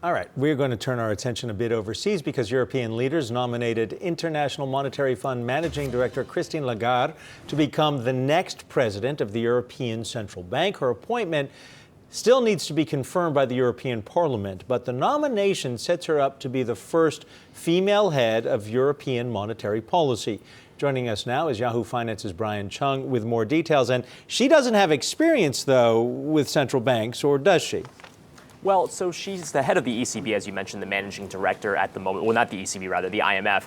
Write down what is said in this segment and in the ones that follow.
All right, we're going to turn our attention a bit overseas because European leaders nominated International Monetary Fund Managing Director Christine Lagarde to become the next president of the European Central Bank. Her appointment still needs to be confirmed by the European Parliament, but the nomination sets her up to be the first female head of European monetary policy. Joining us now is Yahoo Finance's Cheung with more details. And she doesn't have experience, though, with central banks, or does she? Well, so she's the head of the ECB, as you mentioned, the managing director at the moment. Well, not the ECB, rather, the IMF.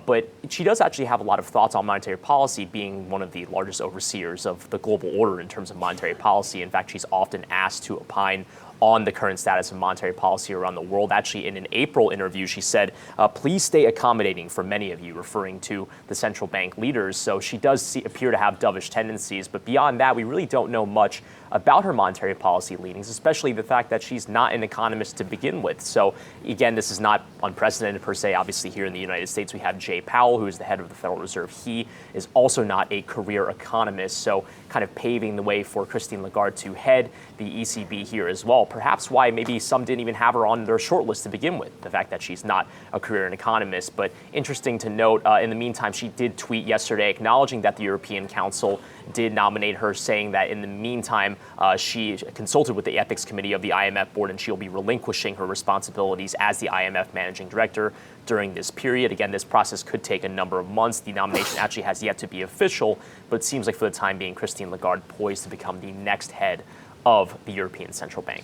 But she does actually have a lot of thoughts on monetary policy, being one of the largest overseers of the global order in terms of monetary policy. In fact, she's often asked to opine on the current status of monetary policy around the world. Actually, in an April interview, she said, please stay accommodating for many of you, referring to the central bank leaders. So she does appear to have dovish tendencies. But beyond that, we really don't know much about her monetary policy leanings, especially the fact that she's not an economist to begin with. So again, this is not unprecedented per se. Obviously, here in the United States, we have Jay Powell, who is the head of the Federal Reserve. He is also not a career economist, so kind of paving the way for Christine Lagarde to head the ECB here as well. Perhaps why maybe some didn't even have her on their shortlist to begin with, the fact that she's not a career economist. But interesting to note, in the meantime, she did tweet yesterday acknowledging that the European Council did nominate her, saying that in the meantime, she consulted with the ethics committee of the IMF board, and she'll be relinquishing her responsibilities as the IMF managing director during this period. Again, this process could take a number of months. The nomination actually has yet to be official, but it seems like for the time being, Christine Lagarde poised to become the next head of the European Central Bank.